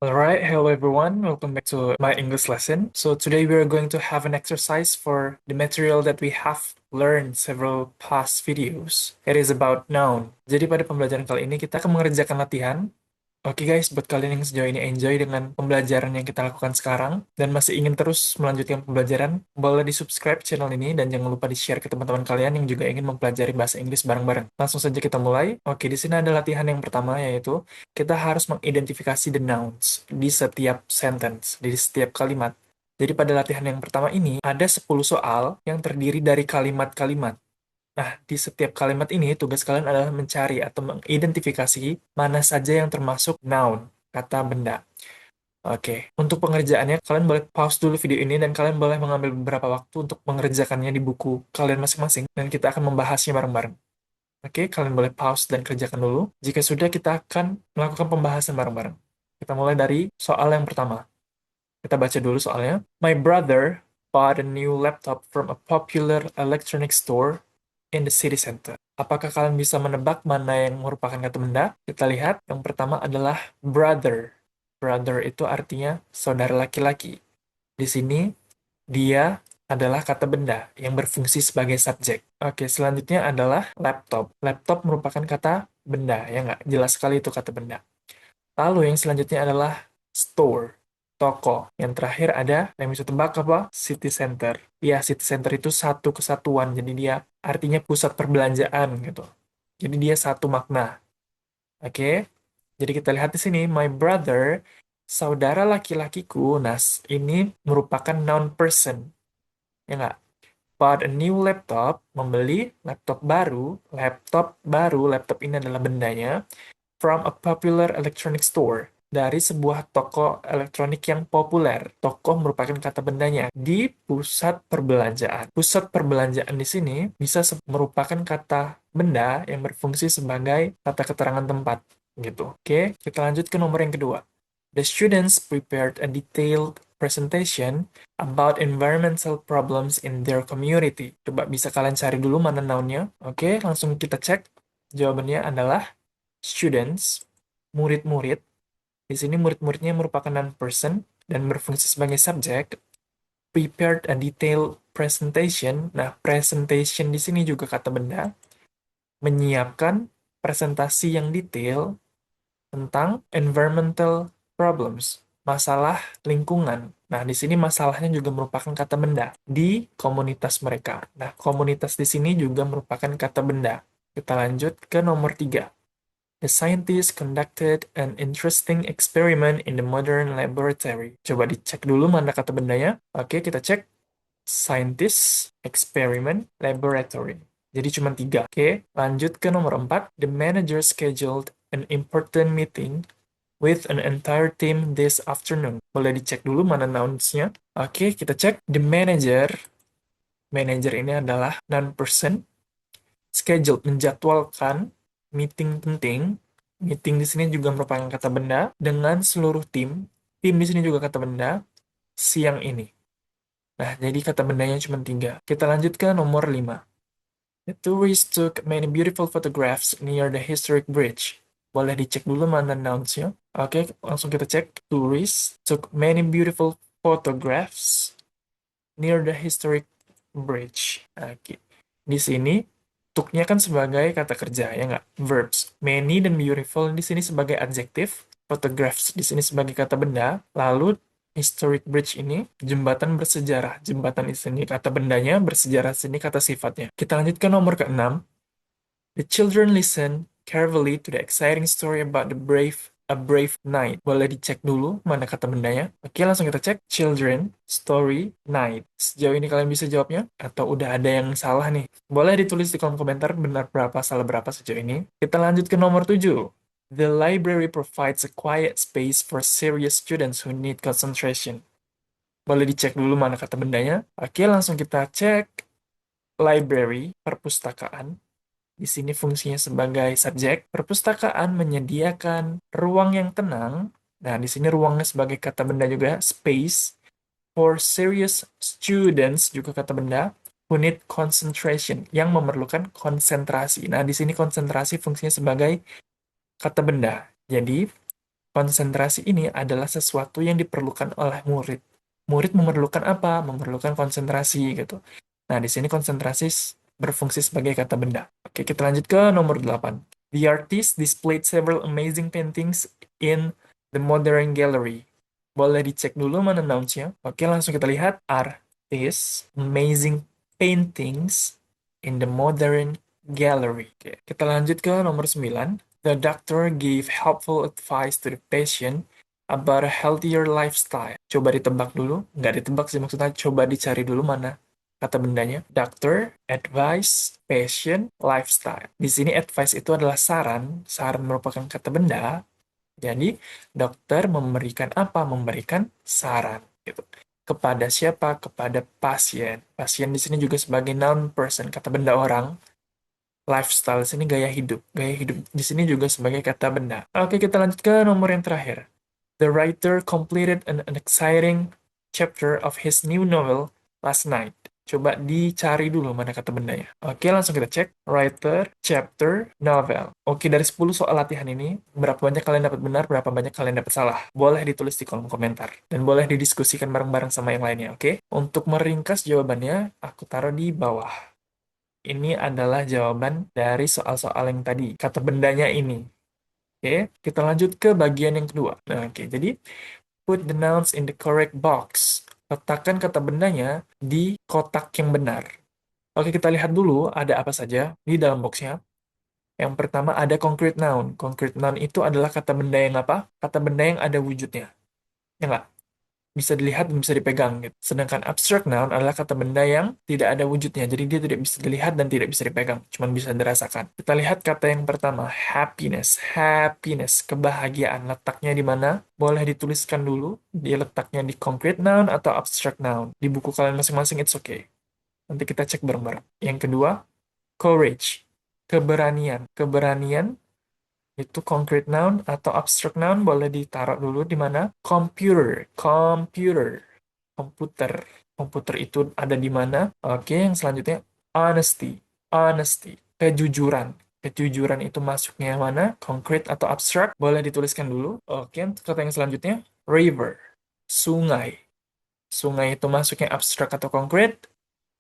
Alright, hello everyone. Welcome back to my English lesson. So today we are going to have an exercise for the material that we have learned several past videos. It is about noun. Jadi pada pembelajaran kali ini kita akan mengerjakan latihan. Oke guys, buat kalian yang sejauh ini enjoy dengan pembelajaran yang kita lakukan sekarang dan masih ingin terus melanjutkan pembelajaran, boleh di-subscribe channel ini dan jangan lupa di-share ke teman-teman kalian yang juga ingin mempelajari bahasa Inggris bareng-bareng. Langsung saja kita mulai. Oke, di sini ada latihan yang pertama yaitu kita harus mengidentifikasi the nouns di setiap sentence, di setiap kalimat. Jadi pada latihan yang pertama ini ada 10 soal yang terdiri dari kalimat-kalimat. Nah, di setiap kalimat ini, tugas kalian adalah mencari atau mengidentifikasi mana saja yang termasuk noun, kata benda. Oke, untuk pengerjaannya, kalian boleh pause dulu video ini dan kalian boleh mengambil beberapa waktu untuk mengerjakannya di buku kalian masing-masing, dan kita akan membahasnya bareng-bareng. Oke, kalian boleh pause dan kerjakan dulu. Jika sudah, kita akan melakukan pembahasan bareng-bareng. Kita mulai dari soal yang pertama. Kita baca dulu soalnya. My brother bought a new laptop from a popular electronic store in the city center. Apakah kalian bisa menebak mana yang merupakan kata benda? Kita lihat, yang pertama adalah brother. Brother itu artinya saudara laki-laki. Di sini, dia adalah kata benda yang berfungsi sebagai subjek. Oke, selanjutnya adalah laptop. Laptop merupakan kata benda, ya nggak? Jelas sekali itu kata benda. Lalu yang selanjutnya adalah store, toko. Yang terakhir ada, yang bisa tebak apa? City center. Ya, city center itu satu kesatuan, jadi dia artinya pusat perbelanjaan gitu. Jadi dia satu makna. Oke, jadi kita lihat di sini, my brother, saudara laki-lakiku. Nah, ini merupakan noun person, ya nggak? Bought a new laptop, membeli laptop baru, laptop ini adalah bendanya, from a popular electronic store, dari sebuah toko elektronik yang populer. Toko merupakan kata bendanya di pusat perbelanjaan. Pusat perbelanjaan di sini bisa merupakan kata benda yang berfungsi sebagai kata keterangan tempat gitu. Oke, kita lanjut ke nomor yang kedua. The students prepared a detailed presentation about environmental problems in their community. Coba bisa kalian cari dulu mana noun-nya. Oke, langsung kita cek. Jawabannya adalah students, murid-murid. Di sini murid-muridnya merupakan non-person dan berfungsi sebagai subjek. Prepared a detailed presentation. Nah, presentation di sini juga kata benda. Menyiapkan presentasi yang detail tentang environmental problems, masalah lingkungan. Nah, di sini masalahnya juga merupakan kata benda di komunitas mereka. Nah, komunitas di sini juga merupakan kata benda. Kita lanjut ke nomor 3. The scientists conducted an interesting experiment in the modern laboratory. Coba dicek dulu mana kata bendanya. Oke, kita cek. Scientists, experiment, laboratory. Jadi cuma 3. Oke, lanjut ke nomor 4. The manager scheduled an important meeting with an entire team this afternoon. Boleh dicek dulu mana nouns-nya. Oke, kita cek. The manager. Manager ini adalah non-person. Scheduled, menjadwalkan meeting penting. Meeting di sini juga merupakan kata benda dengan seluruh tim. Tim di sini juga kata benda siang ini. Nah, jadi kata bendanya cuma 3. Kita lanjut ke nomor 5. The tourists took many beautiful photographs near the historic bridge. Boleh dicek dulu mana nouns-nya. Oke, langsung kita cek. Tourists took many beautiful photographs near the historic bridge. Oke. Di sini took-nya kan sebagai kata kerja, ya nggak? Verbs. Many dan beautiful di sini sebagai adjektif. Photographs di sini sebagai kata benda. Lalu historic bridge ini jembatan bersejarah. Jembatan di sini kata bendanya, bersejarah di sini kata sifatnya. Kita lanjut ke nomor ke-6. The children listen carefully to the exciting story about a brave knight. Boleh dicek dulu mana kata bendanya. Oke, langsung kita cek. Children, story, knight. Sejauh ini kalian bisa jawabnya? Atau udah ada yang salah nih? Boleh ditulis di kolom komentar benar berapa, salah berapa sejauh ini. Kita lanjut ke nomor 7. The library provides a quiet space for serious students who need concentration. Boleh dicek dulu mana kata bendanya. Oke, langsung kita cek. Library, perpustakaan. Di sini fungsinya sebagai subjek. Perpustakaan menyediakan ruang yang tenang. Nah, di sini ruangnya sebagai kata benda juga, space. For serious students, juga kata benda, who need concentration, yang memerlukan konsentrasi. Nah, di sini konsentrasi fungsinya sebagai kata benda. Jadi, Konsentrasi ini adalah sesuatu yang diperlukan oleh murid. Murid memerlukan apa? Memerlukan konsentrasi gitu. Nah, di sini konsentrasi berfungsi sebagai kata benda. Oke, kita lanjut ke nomor 8. The artist displayed several amazing paintings in the Modern Gallery. Boleh dicek dulu mana nouns-nya. Oke, langsung kita lihat. Artist, amazing paintings in the Modern Gallery. Oke, kita lanjut ke nomor 9. The doctor gave helpful advice to the patient about a healthier lifestyle. Coba ditebak dulu. Nggak ditebak sih maksudnya. Coba dicari dulu mana kata bendanya. Doctor, advice, patient, lifestyle. Di sini advice itu adalah saran. Saran merupakan kata benda. Jadi, dokter memberikan apa? Memberikan saran. Gitu. Kepada siapa? Kepada pasien. Pasien di sini juga sebagai noun person, kata benda orang. Lifestyle di sini gaya hidup. Gaya hidup di sini juga sebagai kata benda. Oke, kita lanjut ke nomor yang terakhir. The writer completed an exciting chapter of his new novel last night. Coba dicari dulu mana kata bendanya. Oke, langsung kita cek. Writer, chapter, novel. Oke, dari 10 soal latihan ini, berapa banyak kalian dapat benar, berapa banyak kalian dapat salah? Boleh ditulis di kolom komentar. Dan boleh didiskusikan bareng-bareng sama yang lainnya, oke? Untuk meringkas jawabannya, aku taruh di bawah. Ini adalah jawaban dari soal-soal yang tadi. Kata bendanya ini. Oke, kita lanjut ke bagian yang kedua. Nah, oke, jadi put the nouns in the correct box. Letakkan kata bendanya di kotak yang benar. Oke, kita lihat dulu ada apa saja di dalam boxnya. Yang pertama ada concrete noun. Concrete noun itu adalah kata benda yang apa? Kata benda yang ada wujudnya. Ya nggak? Bisa dilihat dan bisa dipegang gitu. Sedangkan abstract noun adalah kata benda yang tidak ada wujudnya. Jadi dia tidak bisa dilihat dan tidak bisa dipegang, cuma bisa dirasakan. Kita lihat kata yang pertama, happiness. Happiness, kebahagiaan. Letaknya di mana? Boleh dituliskan dulu. Dia letaknya di concrete noun atau abstract noun. Di buku kalian masing-masing it's okay. Nanti kita cek bareng-bareng. Yang kedua, courage. Keberanian. Keberanian itu concrete noun atau abstract noun boleh ditaruh dulu di mana? Computer, computer, komputer. Komputer itu ada di mana? Oke, yang selanjutnya honesty, honesty, kejujuran. Kejujuran itu masuknya yang mana? Concrete atau abstract? Boleh dituliskan dulu. Oke, kata yang selanjutnya river, sungai. Sungai itu masuknya abstrak atau concrete?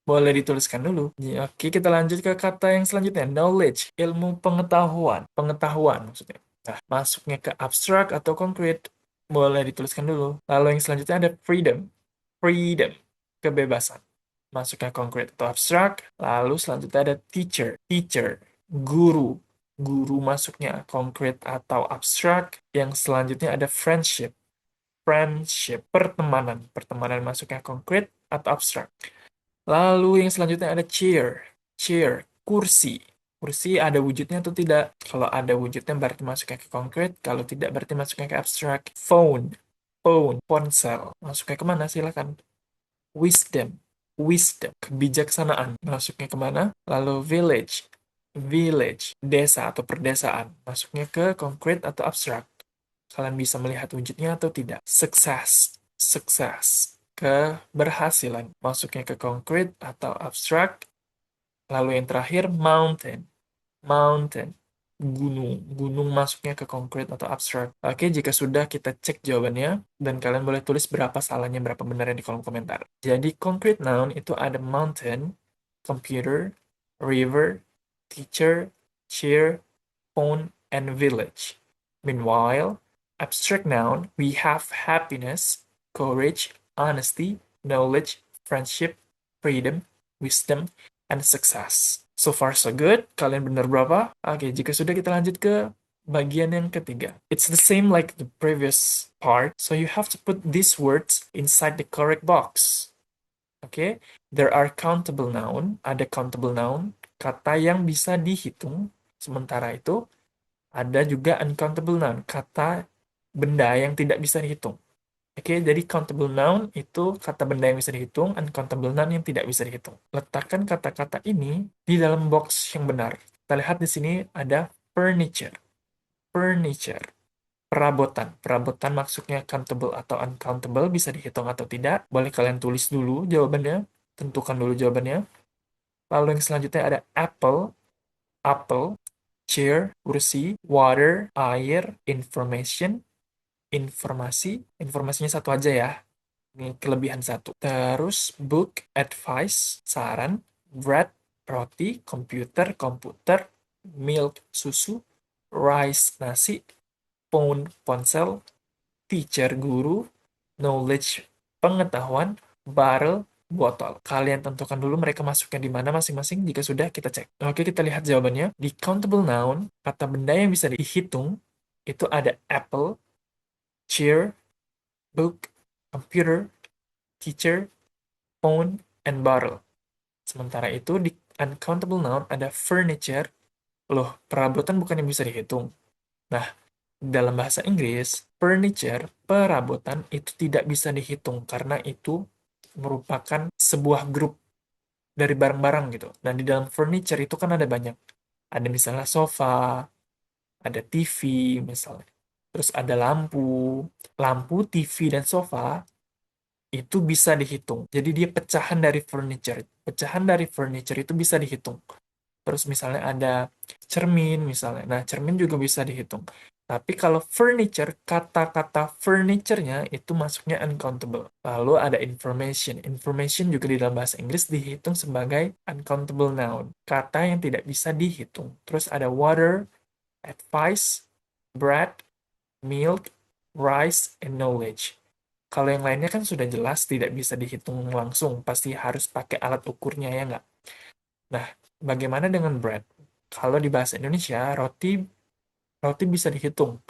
Boleh dituliskan dulu. Ya, oke, kita lanjut ke kata yang selanjutnya. Knowledge, ilmu pengetahuan. Pengetahuan maksudnya. Nah, masuknya ke abstrak atau konkret. Boleh dituliskan dulu. Lalu yang selanjutnya ada freedom. Freedom, kebebasan. Masuknya konkret atau abstrak. Lalu selanjutnya ada teacher. Teacher, guru. Guru masuknya konkret atau abstrak. Yang selanjutnya ada friendship. Friendship, pertemanan. Pertemanan masuknya konkret atau abstrak. Lalu yang selanjutnya ada chair. Chair, kursi. Kursi ada wujudnya atau tidak? Kalau ada wujudnya berarti masuknya ke konkret. Kalau tidak berarti masuknya ke abstrak. Phone. Phone. Ponsel. Masuknya kemana? Silakan. Wisdom. Wisdom. Kebijaksanaan. Masuknya kemana? Lalu village. Village. Desa atau perdesaan. Masuknya ke konkret atau abstrak. Kalian bisa melihat wujudnya atau tidak. Success. Success. Keberhasilan. Masuknya ke konkret atau abstrak. Lalu yang terakhir, mountain. Mountain. Gunung. Gunung masuknya ke konkret atau abstrak. Oke, jika sudah kita cek jawabannya. Dan kalian boleh tulis berapa salahnya, berapa benarnya di kolom komentar. Jadi, concrete noun itu ada mountain, computer, river, teacher, chair, phone, and village. Meanwhile, abstract noun, we have happiness, courage, honesty, knowledge, friendship, freedom, wisdom, and success. So far so good. Kalian benar berapa? Oke, jika sudah kita lanjut ke bagian yang ketiga. It's the same like the previous part, so you have to put these words inside the correct box. Oke, there are countable noun, ada countable noun, kata yang bisa dihitung. Sementara itu, ada juga uncountable noun, kata benda yang tidak bisa dihitung. Oke, jadi countable noun itu kata benda yang bisa dihitung, uncountable noun yang tidak bisa dihitung. Letakkan kata-kata ini di dalam box yang benar. Kita lihat di sini ada furniture. Furniture. Perabotan. Perabotan maksudnya countable atau uncountable, bisa dihitung atau tidak. Boleh kalian tulis dulu jawabannya. Tentukan dulu jawabannya. Lalu yang selanjutnya ada apple. Apple. Chair, kursi, water, air, information, informasinya satu aja ya. Ini kelebihan satu. Terus book, advice, saran, bread, roti, komputer, milk, susu, rice, nasi, phone, ponsel, teacher, guru, knowledge, pengetahuan, barrel, botol. Kalian tentukan dulu mereka masuknya di mana masing-masing. Jika sudah, kita cek. Oke, kita lihat jawabannya. Di countable noun, kata benda yang bisa dihitung, itu ada apple, chair, book, computer, teacher, phone, and bottle. Sementara itu, di uncountable noun ada furniture. Loh, perabotan bukan yang bisa dihitung. Nah, dalam bahasa Inggris, furniture, perabotan, itu tidak bisa dihitung karena itu merupakan sebuah grup dari barang-barang gitu. Dan di dalam furniture itu kan ada banyak. Ada misalnya sofa, ada TV misalnya. Terus ada lampu. Lampu, TV, dan sofa itu bisa dihitung. Jadi dia pecahan dari furniture. Pecahan dari furniture itu bisa dihitung. Terus misalnya ada cermin misalnya. Nah, cermin juga bisa dihitung. Tapi kalau furniture, kata-kata furniture-nya itu masuknya uncountable. Lalu ada information. Information juga di dalam bahasa Inggris dihitung sebagai uncountable noun. Kata yang tidak bisa dihitung. Terus ada water, advice, bread, milk, rice, and knowledge. Kalau yang lainnya kan sudah jelas tidak bisa dihitung langsung. Pasti harus pakai alat ukurnya ya nggak? Nah, bagaimana dengan bread? Kalau di bahasa Indonesia, roti bisa dihitung.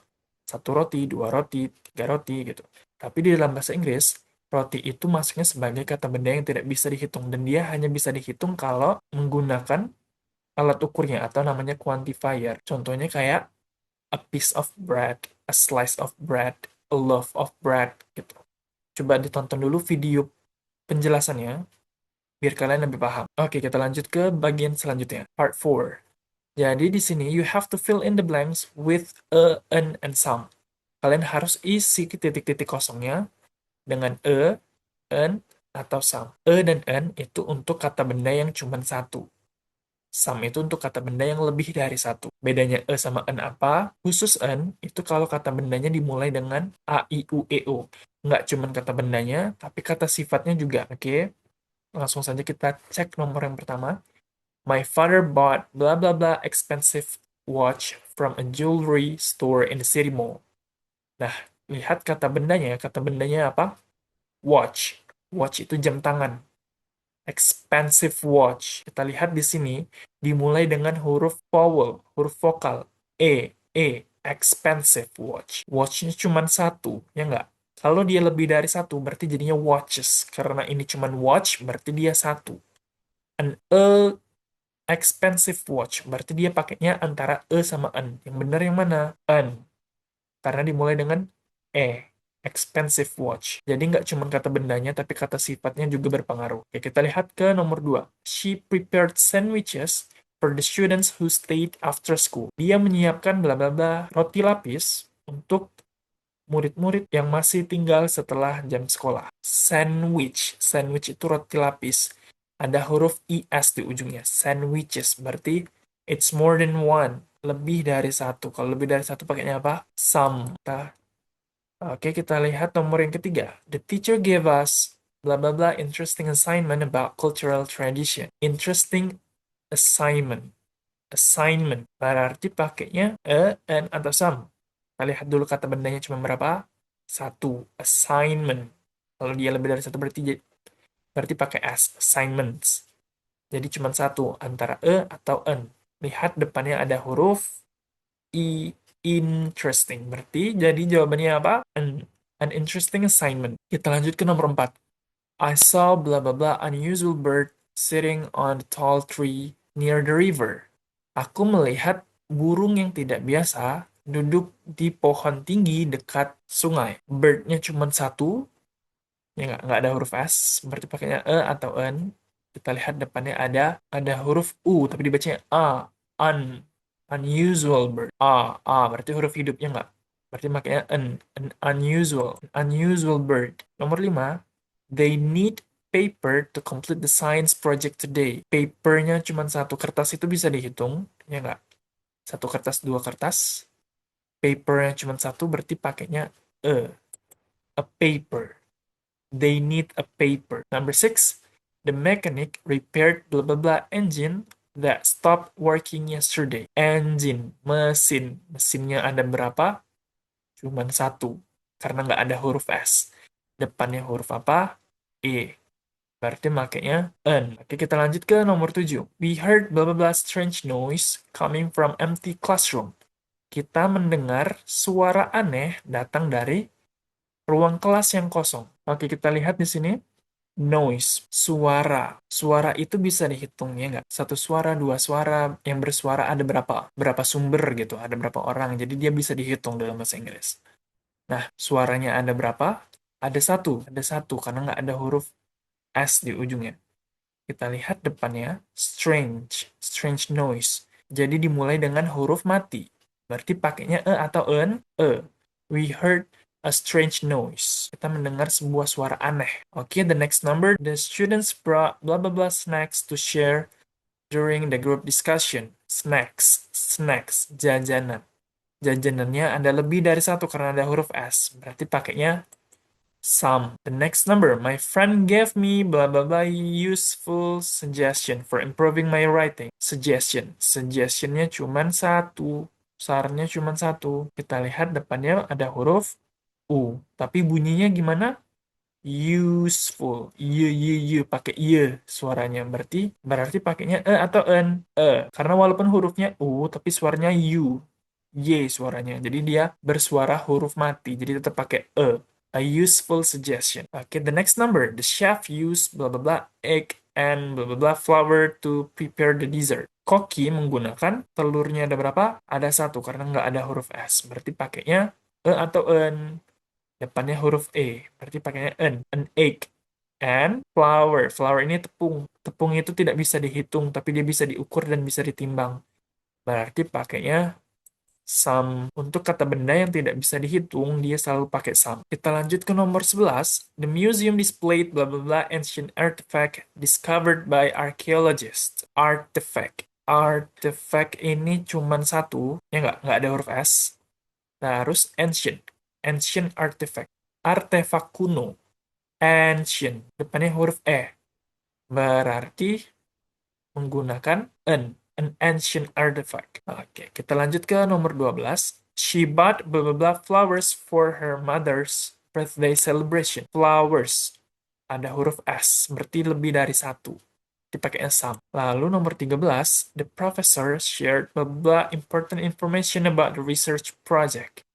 Satu roti, dua roti, tiga roti, gitu. Tapi di dalam bahasa Inggris, roti itu masuknya sebagai kata benda yang tidak bisa dihitung. Dan dia hanya bisa dihitung kalau menggunakan alat ukurnya atau namanya quantifier. Contohnya kayak a piece of bread, a slice of bread, a loaf of bread, gitu. Coba ditonton dulu video penjelasannya, biar kalian lebih paham. Oke, kita lanjut ke bagian selanjutnya, part 4. Jadi di sini you have to fill in the blanks with a, an, and some. Kalian harus isi titik-titik kosongnya dengan a, an, atau some. A dan an itu untuk kata benda yang cuma satu. Some itu untuk kata benda yang lebih dari satu. Bedanya a sama an apa? Khusus an itu kalau kata bendanya dimulai dengan a, i, u, e, o. Nggak cuma kata bendanya, tapi kata sifatnya juga. Oke, langsung saja kita cek nomor yang pertama. My father bought blah blah blah expensive watch from a jewelry store in the city mall. Nah, lihat kata bendanya. Kata bendanya apa? Watch. Watch itu jam tangan. Expensive watch. Kita lihat di sini dimulai dengan huruf vowel, huruf vokal. E. Expensive watch. Watchnya cuma satu, ya nggak? Kalau dia lebih dari satu, berarti jadinya watches. Karena ini cuma watch, berarti dia satu. An expensive watch. Berarti dia pakainya antara e sama an. Yang benar yang mana? An. Karena dimulai dengan E. Expensive watch. Jadi nggak cuma kata bendanya, tapi kata sifatnya juga berpengaruh. Oke, kita lihat ke nomor 2. She prepared sandwiches for the students who stayed after school. Dia menyiapkan bla bla bla roti lapis untuk murid-murid yang masih tinggal setelah jam sekolah. Sandwich. Sandwich itu roti lapis. Ada huruf IS di ujungnya. Sandwiches. Berarti it's more than one. Lebih dari satu. Kalau lebih dari satu pakainya apa? Some. Oke, kita lihat nomor yang ketiga. The teacher gave us blah blah blah interesting assignment about cultural tradition. Interesting assignment. Assignment. Berarti pakainya an, atau some. Kita lihat dulu kata bendanya cuma berapa? Satu. Assignment. Kalau dia lebih dari satu berarti pakai s. Assignments. Jadi cuma satu. Antara atau an. Lihat depannya ada huruf i. Interesting. Berarti jadi jawabannya apa? An interesting assignment. Kita lanjut ke nomor 4. I saw blah blah blah unusual bird sitting on a tall tree near the river. Aku melihat burung yang tidak biasa duduk di pohon tinggi dekat sungai. Bird-nya cuma satu, ya nggak ada huruf S, berarti pakainya atau an. Kita lihat depannya ada huruf U, tapi dibacanya A. Unusual bird. Berarti huruf hidupnya nggak. Berarti makanya an unusual bird. Nomor 5, they need paper to complete the science project today. Papernya cuma satu kertas itu bisa dihitung, ya nggak? Satu kertas, dua kertas. Papernya cuma satu, berarti pakainya a paper. They need a paper. Number 6, the mechanic repaired blah blah blah engine that stopped working yesterday. Engine, mesin. Mesinnya ada berapa? Cuman satu. Karena nggak ada huruf S. Depannya huruf apa? E. Berarti makanya N. Oke, kita lanjut ke nomor 7. We heard blah blah blah strange noise coming from empty classroom. Kita mendengar suara aneh datang dari ruang kelas yang kosong. Oke, kita lihat di sini. Noise, suara. Suara itu bisa dihitung, ya nggak? Satu suara, dua suara, yang bersuara ada berapa? Berapa sumber gitu, ada berapa orang. Jadi dia bisa dihitung dalam bahasa Inggris. Nah, suaranya ada berapa? Ada satu, karena nggak ada huruf S di ujungnya. Kita lihat depannya, strange, strange noise. Jadi dimulai dengan huruf mati. Berarti pakainya E atau en? E. We heard a strange noise. Kita mendengar sebuah suara aneh. Oke, the next number. The students brought blah blah blah snacks to share during the group discussion. Snacks, snacks, jajanan. Jajanannya ada lebih dari satu karena ada huruf S. Berarti pakainya some. The next number, my friend gave me blah blah blah useful suggestion for improving my writing. Suggestion. Suggestionnya cuma satu. Sarannya cuma satu. Kita lihat depannya ada huruf U. Tapi bunyinya gimana? Useful. Pakai y suaranya. Berarti pakainya e atau en. E. Karena walaupun hurufnya U, tapi suaranya U. Y suaranya. Jadi dia bersuara huruf mati. Jadi tetap pakai e. A useful suggestion. Okay, the next number. The chef used blah blah blah egg and blah blah blah flour to prepare the dessert. Koki menggunakan telurnya ada berapa? Ada satu karena nggak ada huruf S. Berarti pakainya e atau en. Depannya huruf E. Berarti pakainya en. An egg. And flour. Flour ini tepung. Tepung itu tidak bisa dihitung, tapi dia bisa diukur dan bisa ditimbang. Berarti pakainya some. Untuk kata benda yang tidak bisa dihitung, dia selalu pakai some. Kita lanjut ke nomor 11. The museum displayed blah blah blah ancient artifact discovered by archaeologists. Artifact. Artifact ini cuma satu. Ya nggak ada huruf S. Terus ancient. Ancient artifact. Artefak kuno. Ancient. Depannya huruf E. Berarti menggunakan an ancient artifact. Oke, kita lanjut ke nomor 12. She bought blah blah blah flowers for her mother's birthday celebration. Flowers. Ada huruf S, berarti lebih dari satu. Dipakai some. Lalu nomor 13, the professor shared blah blah blah important information about the research project.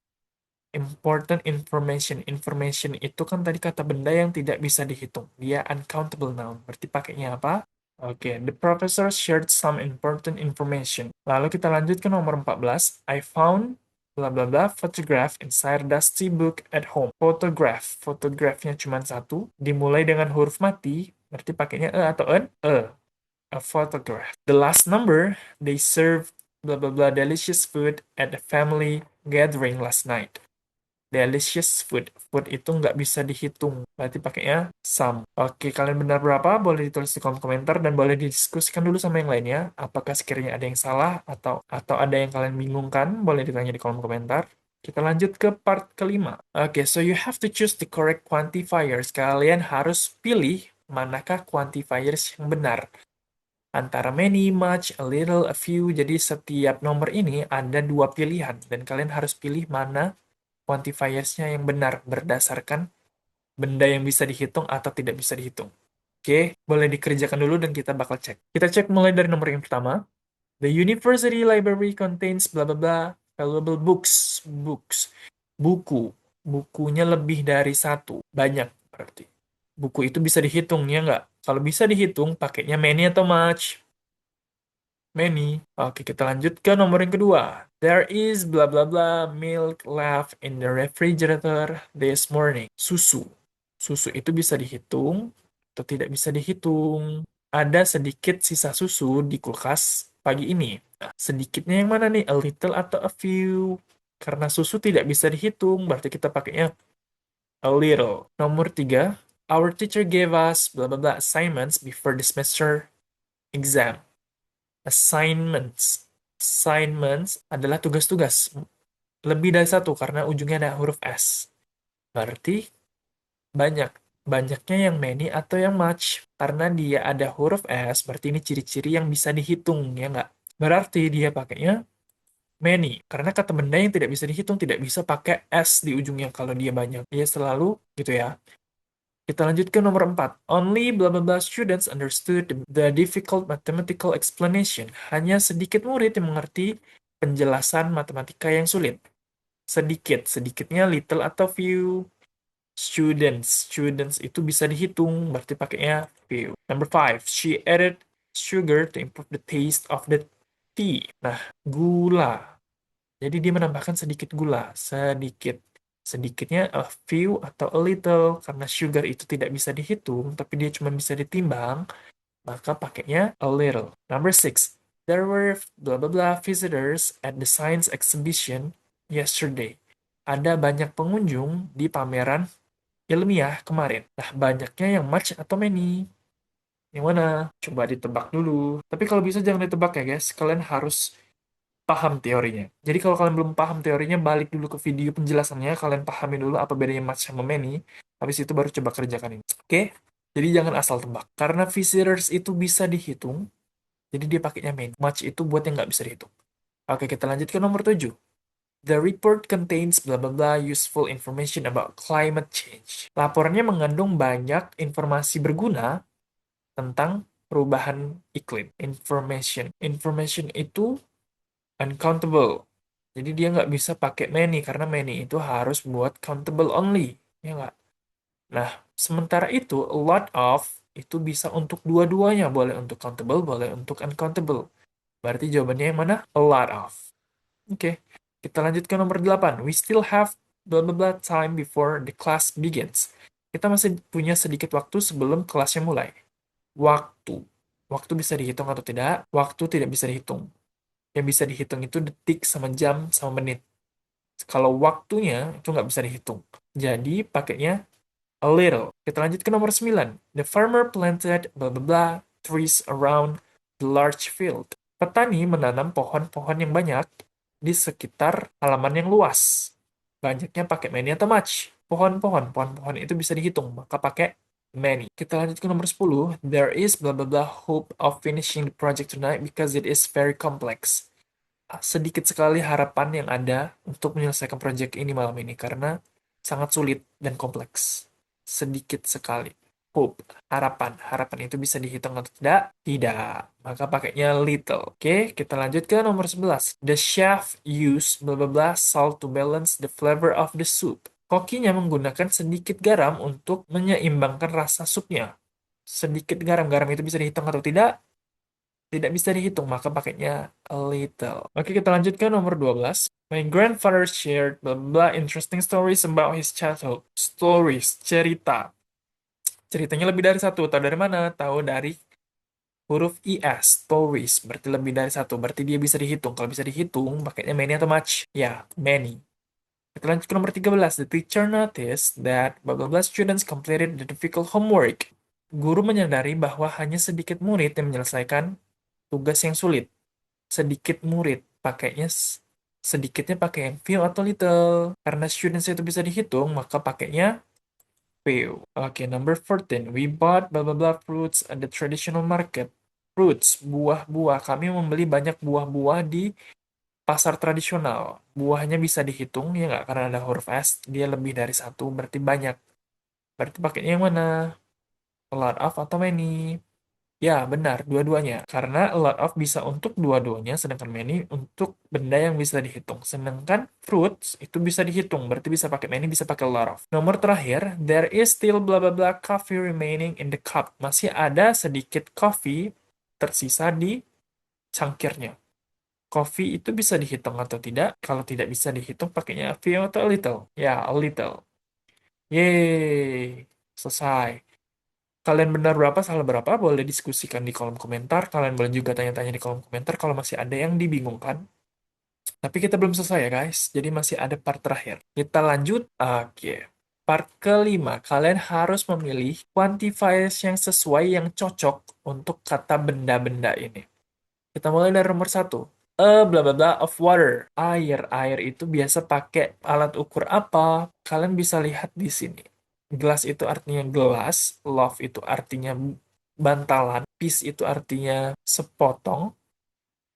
Important information. Information itu kan tadi kata benda yang tidak bisa dihitung. Dia uncountable noun. Berarti pakainya apa? Oke, the professor shared some important information. Lalu kita lanjut ke nomor 14. I found blah blah blah photograph inside dusty book at home. Photograph. Fotographnya cuma satu. Dimulai dengan huruf mati. Berarti pakainya e atau en? E. A photograph. The last number, they served blah blah blah delicious food at the family gathering last night. Delicious food. Food itu nggak bisa dihitung. Berarti pakainya some. Oke, kalian benar berapa? Boleh ditulis di kolom komentar dan boleh didiskusikan dulu sama yang lainnya. Apakah sekiranya ada yang salah atau ada yang kalian bingungkan? Boleh ditanya di kolom komentar. Kita lanjut ke part kelima. Oke, so you have to choose the correct quantifiers. Kalian harus pilih manakah quantifiers yang benar. Antara many, much, a little, a few. Jadi setiap nomor ini ada dua pilihan. Dan kalian harus pilih mana quantifiersnya yang benar berdasarkan benda yang bisa dihitung atau tidak bisa dihitung. Oke, boleh dikerjakan dulu dan kita bakal cek. Kita cek mulai dari nomor yang pertama. The university library contains blah blah blah valuable books. Books. Buku. Bukunya lebih dari satu. Banyak berarti. Buku itu bisa dihitung, ya nggak? Kalau bisa dihitung, pakainya many atau much? Many. Oke, kita lanjut ke nomor yang kedua. There is blah blah blah milk left in the refrigerator this morning. Susu. Susu itu bisa dihitung atau tidak bisa dihitung. Ada sedikit sisa susu di kulkas pagi ini. Nah, sedikitnya yang mana nih? A little atau a few? Karena susu tidak bisa dihitung, berarti kita pakainya a little. Nomor 3. Our teacher gave us blah blah blah assignments before the semester exam. Assignments. Assignments adalah tugas-tugas. Lebih dari satu karena ujungnya ada huruf S. Berarti banyak. Banyaknya yang many atau yang much. Karena dia ada huruf S, berarti ini ciri-ciri yang bisa dihitung, ya nggak? Berarti dia pakainya many. Karena kata benda yang tidak bisa dihitung tidak bisa pakai S di ujungnya kalau dia banyak. Dia selalu gitu ya. Kita lanjut ke nomor 4. Only blah blah blah students understood the difficult mathematical explanation. Hanya sedikit murid yang mengerti penjelasan matematika yang sulit. Sedikit. Sedikitnya little atau few. Students itu bisa dihitung, berarti pakainya few. Number 5. She added sugar to improve the taste of the tea. Nah, gula. Jadi dia menambahkan sedikit gula, sedikit. Sedikitnya a few atau a little, karena sugar itu tidak bisa dihitung, tapi dia cuma bisa ditimbang, maka pakainya a little. Number 6. There were blah blah blah visitors at the science exhibition yesterday. Ada banyak pengunjung di pameran ilmiah kemarin. Nah, banyaknya yang much atau many? Yang mana? Coba ditebak dulu. Tapi kalau bisa jangan ditebak ya guys. Kalian harus paham teorinya. Jadi kalau kalian belum paham teorinya, balik dulu ke video penjelasannya, kalian pahami dulu apa bedanya match sama many, habis itu baru coba kerjakan ini. Oke? Jadi jangan asal tebak. Karena visitors itu bisa dihitung, jadi dia pakainya many. Match itu buat yang nggak bisa dihitung. Oke, kita lanjut ke nomor 7. The report contains blah blah blah useful information about climate change. Laporannya mengandung banyak informasi berguna tentang perubahan iklim. Information. Information itu uncountable. Jadi dia nggak bisa pakai many karena many itu harus buat countable only, ya nggak? Nah, sementara itu a lot of itu bisa untuk dua-duanya, boleh untuk countable, boleh untuk uncountable. Berarti jawabannya yang mana? A lot of. Oke, kita lanjut ke nomor 8. We still have blah blah blah time before the class begins. Kita masih punya sedikit waktu sebelum kelasnya mulai. Waktu. Waktu bisa dihitung atau tidak? Waktu tidak bisa dihitung. Yang bisa dihitung itu detik sama jam sama menit. Kalau waktunya itu nggak bisa dihitung. Jadi pakainya a little. Kita lanjut ke nomor 9. The farmer planted blah blah blah trees around the large field. Petani menanam pohon-pohon yang banyak di sekitar halaman yang luas. Banyaknya pakai many atau much. Pohon-pohon itu bisa dihitung, maka pakai many. Kita lanjut ke nomor 10. There is blah blah blah hope of finishing the project tonight because it is very complex. Sedikit sekali harapan yang ada untuk menyelesaikan proyek ini malam ini karena sangat sulit dan kompleks. Sedikit sekali. Hope, harapan. Harapan itu bisa dihitung atau tidak? Tidak. Maka pakainya little. Oke, kita lanjut ke nomor 11. The chef used blah blah blah salt to balance the flavor of the soup. Kokinya menggunakan sedikit garam untuk menyeimbangkan rasa supnya. Sedikit garam. Garam itu bisa dihitung atau tidak? Tidak bisa dihitung, maka pakainya a little. Oke, kita lanjut ke nomor 12. My grandfather shared blah blah interesting stories about his childhood. Stories, cerita. Ceritanya lebih dari satu. Tahu dari mana? Tahu dari huruf IS, stories. Berarti lebih dari satu. Berarti dia bisa dihitung. Kalau bisa dihitung, pakainya many atau much? Ya, many. Kita lanjut ke nomor 13. The teacher noticed that blah blah blah students completed the difficult homework. Guru menyadari bahwa hanya sedikit murid yang menyelesaikan tugas yang sulit. Sedikit murid pakainya sedikitnya pakai yang few atau little. Karena students itu bisa dihitung, maka pakainya few. Oke, number 14. We bought blah blah blah fruits at the traditional market. Fruits, buah-buah. Kami membeli banyak buah-buah di pasar tradisional. Buahnya bisa dihitung, ya nggak? Karena ada huruf S, dia lebih dari satu, berarti banyak. Berarti pakainya yang mana? A lot of atau many? Ya, benar, dua-duanya. Karena a lot of bisa untuk dua-duanya, sedangkan many untuk benda yang bisa dihitung. Sedangkan fruits itu bisa dihitung, berarti bisa pakai many, bisa pakai a lot of. Nomor terakhir, there is still blah blah blah coffee remaining in the cup. Masih ada sedikit coffee tersisa di cangkirnya. Coffee itu bisa dihitung atau tidak? Kalau tidak bisa dihitung, pakainya a few atau a little? Ya, a little. Yeay, selesai. Kalian benar berapa, salah berapa, boleh diskusikan di kolom komentar. Kalian boleh juga tanya-tanya di kolom komentar kalau masih ada yang dibingungkan. Tapi kita belum selesai ya guys, jadi masih ada part terakhir. Kita lanjut. Oke. Part kelima, kalian harus memilih quantifiers yang sesuai yang cocok untuk kata benda-benda ini. Kita mulai dari nomor 1. Bla bla bla of water. Air. Air itu biasa pakai alat ukur apa? Kalian bisa lihat di sini. Gelas itu artinya gelas, love itu artinya bantalan, piece itu artinya sepotong,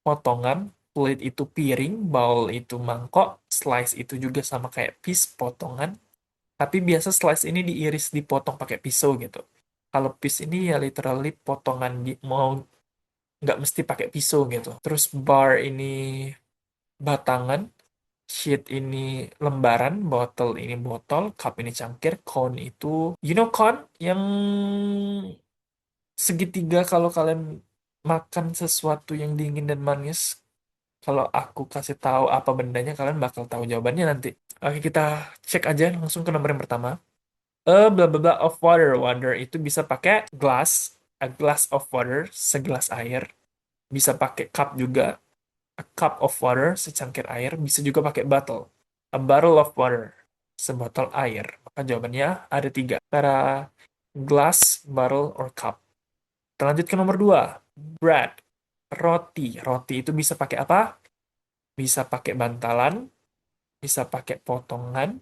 potongan, plate itu piring, bowl itu mangkok, slice itu juga sama kayak piece, potongan. Tapi biasa slice ini diiris, dipotong pakai pisau gitu. Kalau piece ini ya literally potongan, mau nggak mesti pakai pisau gitu. Terus bar ini batangan, sheet ini lembaran, bottle ini botol, cup ini cangkir, cone itu, you know cone yang segitiga kalau kalian makan sesuatu yang dingin dan manis. Kalau aku kasih tahu apa bendanya, kalian bakal tahu jawabannya nanti. Oke, kita cek aja langsung ke nomor yang pertama. Bla bla bla of water. Water itu bisa pakai glass, a glass of water, segelas air. Bisa pakai cup juga, a cup of water, secangkir air. Bisa juga pakai bottle, a bottle of water, sebotol air. Maka jawabannya ada tiga. Antara glass, bottle, or cup. Kita lanjut ke nomor dua. Bread, roti. Roti itu bisa pakai apa? Bisa pakai bantalan, bisa pakai potongan,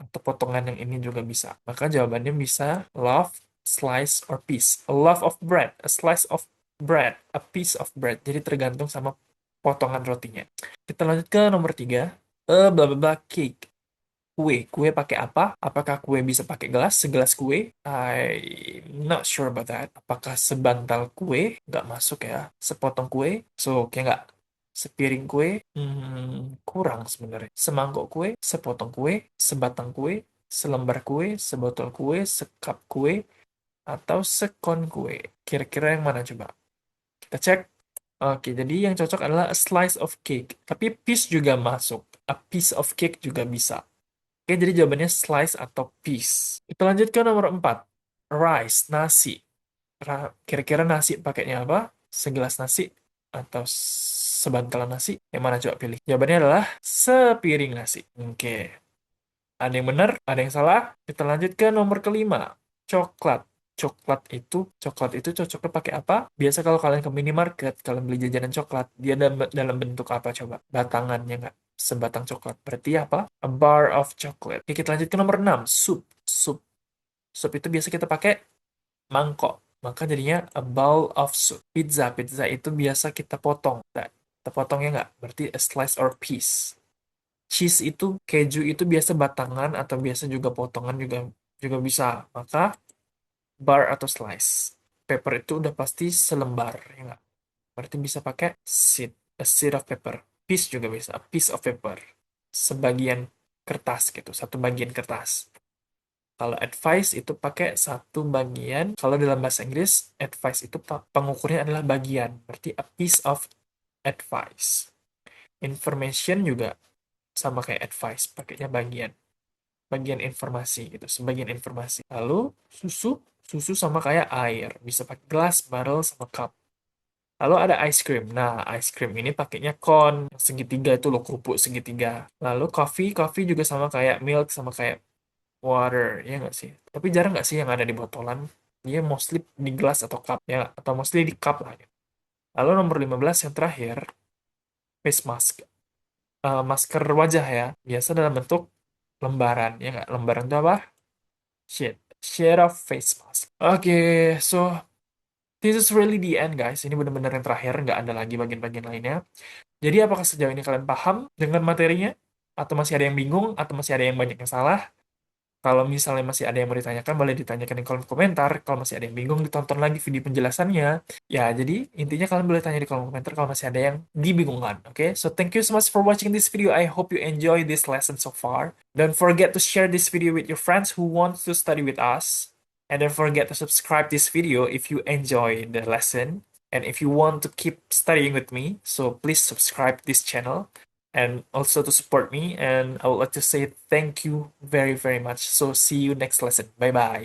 atau potongan yang ini juga bisa. Maka jawabannya bisa loaf, slice, or piece. A loaf of bread, a slice of bread, a piece of bread. Jadi tergantung sama potongan rotinya. Kita lanjut ke nomor tiga. Bla bla bla cake. Kue. Kue pakai apa? Apakah kue bisa pakai gelas? Segelas kue? I'm not sure about that. Apakah sebantal kue? Nggak masuk ya. Sepotong kue? So, kayak nggak. Sepiring kue? Kurang sebenarnya. Semangkok kue? Sepotong kue? Sebatang kue? Selembar kue? Sebotol kue? Sekap kue? Atau sekon kue? Kira-kira yang mana coba? Kita cek. Oke, jadi yang cocok adalah a slice of cake. Tapi piece juga masuk. A piece of cake juga bisa. Oke, jadi jawabannya slice atau piece. Kita lanjut ke nomor 4. Rice, nasi. Kira-kira nasi pakainya apa? Segelas nasi atau sebantalan nasi? Yang mana coba pilih? Jawabannya adalah sepiring nasi. Oke. Ada yang benar, ada yang salah. Kita lanjut ke nomor kelima. Coklat. Coklat itu cocoknya pakai apa? Biasa kalau kalian ke minimarket, kalian beli jajanan coklat, dia dalam bentuk apa coba? Batangannya nggak? Sebatang coklat. Berarti apa? A bar of chocolate. Oke, kita lanjut ke nomor 6. Sup. Sup. Sup itu biasa kita pakai mangkok. Maka jadinya a bowl of soup. Pizza. Pizza itu biasa kita potong. Nah, kita potongnya nggak? Berarti a slice or piece. Cheese itu, keju itu biasa batangan atau biasa juga potongan juga juga bisa. Maka bar atau slice. Paper itu udah pasti selembar, ya nggak? Berarti bisa pakai sheet, a sheet of paper. Piece juga bisa, a piece of paper. Sebagian kertas gitu, satu bagian kertas. Kalau advice itu pakai satu bagian. Kalau dalam bahasa Inggris, advice itu pengukurnya adalah bagian. Berarti a piece of advice. Information juga sama kayak advice, pakainya bagian. Bagian informasi gitu, sebagian informasi. Lalu susu, susu sama kayak air, bisa pakai gelas, barrel, sama cup. Lalu ada ice cream. Nah, ice cream ini pakainya cone, yang segitiga itu loh, kerupuk segitiga. Lalu coffee, coffee juga sama kayak milk, sama kayak water, ya nggak sih? Tapi jarang nggak sih yang ada di botolan? Dia mostly di gelas atau cup, ya, atau mostly di cup lah. Gitu. Lalu nomor 15 yang terakhir, face mask. Masker wajah ya, biasa dalam bentuk lembaran, ya nggak? Lembaran itu apa? Sheet. Sheet of face mask. Oke, so this is really the end guys. Ini benar-benar yang terakhir, nggak ada lagi bagian-bagian lainnya. Jadi apakah sejauh ini kalian paham dengan materinya? Atau masih ada yang bingung? Atau masih ada yang banyak yang salah? Kalau misalnya masih ada yang mau ditanyakan, boleh ditanyakan di kolom komentar. Kalau masih ada yang bingung, ditonton lagi video penjelasannya. Ya, jadi intinya kalian boleh tanya di kolom komentar kalau masih ada yang dibingungkan. Oke, so thank you so much for watching this video. I hope you enjoy this lesson so far. Don't forget to share this video with your friends who want to study with us. And don't forget to subscribe this video if you enjoy the lesson. And if you want to keep studying with me, so please subscribe this channel and also to support me. And I would like to say thank you very, very much. So see you next lesson. Bye bye.